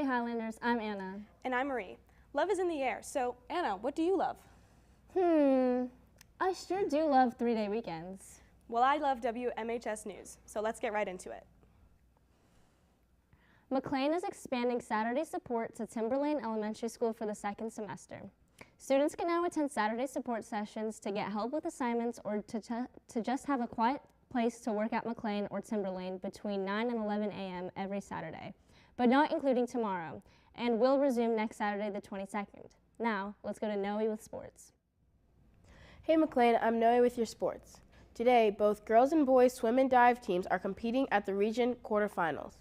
Hey Highlanders, I'm Anna. And I'm Marie. Love is in the air, so Anna, what do you love? I sure do love 3-day weekends. Well, I love WMHS News, so let's get right into it. McLean is expanding Saturday support to Timberlane Elementary School for the second semester. Students can now attend Saturday support sessions to get help with assignments or to just have a quiet place to work at McLean or Timberlane between 9 and 11 a.m. every Saturday, but not including tomorrow, and will resume next Saturday the 22nd. Now, let's go to Nohe with sports. Hey McLean, I'm Nohe with your sports. Today, both girls and boys swim and dive teams are competing at the region quarterfinals.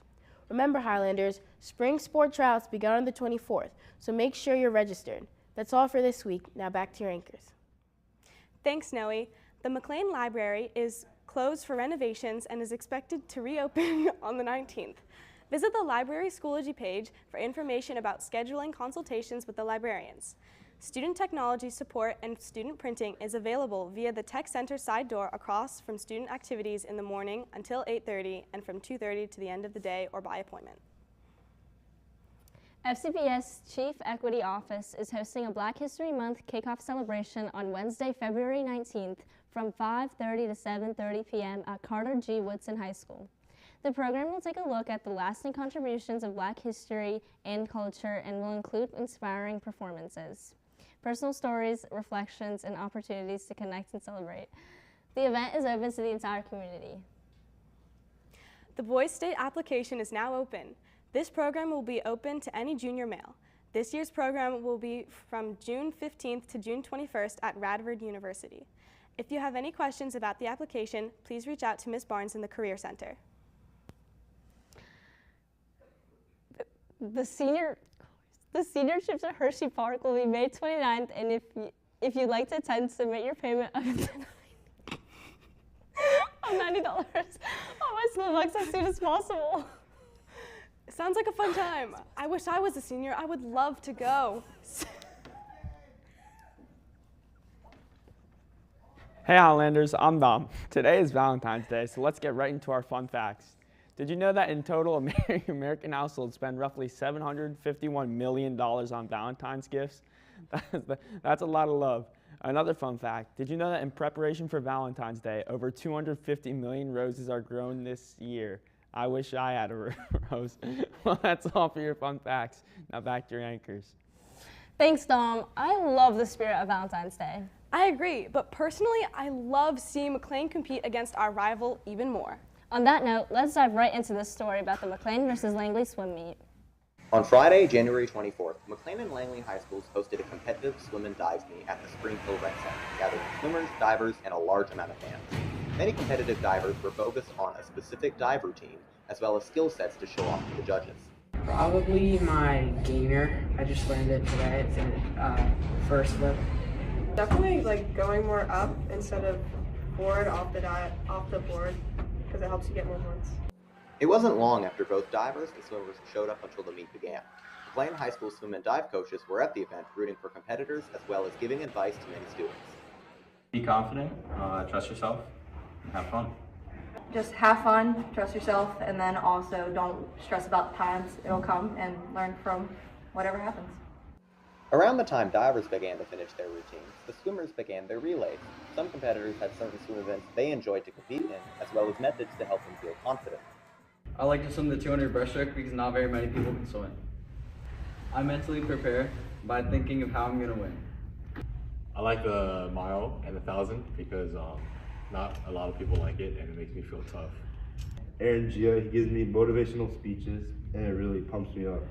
Remember Highlanders, spring sport tryouts begin on the 24th, so make sure you're registered. That's all for this week. Now back to your anchors. Thanks, Nohe. The McLean Library is closed for renovations and is expected to reopen on the 19th. Visit the Library Schoology page for information about scheduling consultations with the librarians. Student technology support and student printing is available via the Tech Center side door across from student activities in the morning until 8:30 and from 2:30 to the end of the day or by appointment. FCPS Chief Equity Office is hosting a Black History Month kickoff celebration on Wednesday, February 19th from 5:30 to 7:30 p.m. at Carter G. Woodson High School. The program will take a look at the lasting contributions of Black history and culture and will include inspiring performances, personal stories, reflections, and opportunities to connect and celebrate. The event is open to the entire community. The Boys State application is now open. This program will be open to any junior male. This year's program will be from June 15th to June 21st at Radford University. If you have any questions about the application, please reach out to Ms. Barnes in the Career Center. The senior trips at Hershey Park will be May 29th, and if you'd like to attend, submit your payment of $90 on my Slowbox as soon as possible. Sounds like a fun time. I wish I was a senior. I would love to go. Hey Highlanders, I'm Dom. Today is Valentine's Day, so let's get right into our fun facts. Did you know that in total, American households spend roughly $751 million on Valentine's gifts? That's a lot of love. Another fun fact, did you know that in preparation for Valentine's Day, over 250 million roses are grown this year? I wish I had a rose. Well, that's all for your fun facts. Now back to your anchors. Thanks, Dom. I love the spirit of Valentine's Day. I agree, but personally, I love seeing McLean compete against our rival even more. On that note, let's dive right into this story about the McLean versus Langley swim meet. On Friday, January 24th, McLean and Langley High Schools hosted a competitive swim and dive meet at the Spring Hill Rec Center, gathering swimmers, divers, and a large amount of fans. Many competitive divers were focused on a specific dive routine, as well as skill sets to show off to the judges. Probably my gainer. I just learned it today. It's in first flip. Definitely like going more up instead of forward off the board, because it helps you get more points. It wasn't long after both divers and swimmers showed up until the meet began. McLean High School swim and dive coaches were at the event rooting for competitors as well as giving advice to many students. Be confident, trust yourself, and have fun. Just have fun, trust yourself, and then also don't stress about the times. It'll come, and learn from whatever happens. Around the time divers began to finish their routines, the swimmers began their relays. Some competitors had certain swim events they enjoyed to compete in, as well as methods to help them feel confident. I like to swim the 200 breaststroke because not very many people can swim. I mentally prepare by thinking of how I'm going to win. I like the mile and the 1,000 because not a lot of people like it, and it makes me feel tough. Aaron Gia, he gives me motivational speeches, and it really pumps me up.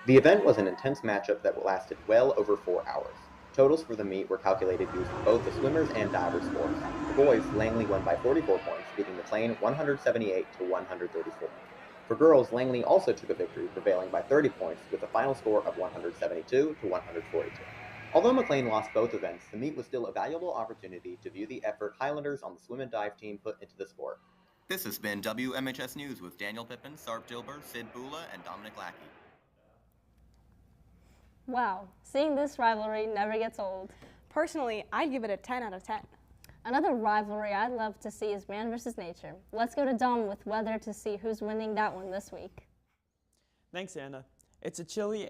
The event was an intense matchup that lasted well over 4 hours. Totals for the meet were calculated using both the swimmers and divers scores. The boys, Langley won by 44 points, beating McLean 178 to 134. For girls, Langley also took a victory, prevailing by 30 points with a final score of 172 to 142. Although McLean lost both events, the meet was still a valuable opportunity to view the effort Highlanders on the swim and dive team put into the sport. This has been WMHS News with Daniel Pippin, Sarp Dilber, Sid Bula, and Dominic Lackey. Wow, seeing this rivalry never gets old. Personally, I'd give it a 10 out of 10. Another rivalry I'd love to see is man versus nature. Let's go to Dom with weather to see who's winning that one this week. Thanks, Anna. It's a chilly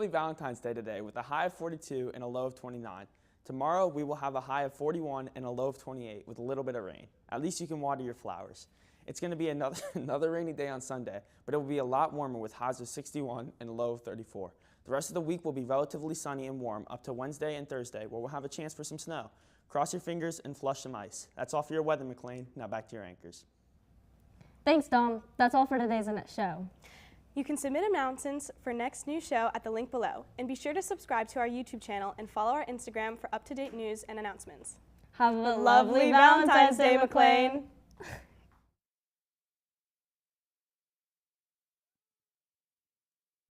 Valentine's Day today with a high of 42 and a low of 29. Tomorrow we will have a high of 41 and a low of 28 with a little bit of rain. At least you can water your flowers. It's going to be another rainy day on Sunday, but it will be a lot warmer with highs of 61 and a low of 34. The rest of the week will be relatively sunny and warm up to Wednesday and Thursday, where we'll have a chance for some snow. Cross your fingers and flush some ice. That's all for your weather, McLean. Now back to your anchors. Thanks, Dom. That's all for today's show. You can submit announcements for next new show at the link below, and be sure to subscribe to our YouTube channel and follow our Instagram for up-to-date news and announcements. Have a lovely Valentine's Day, McLean.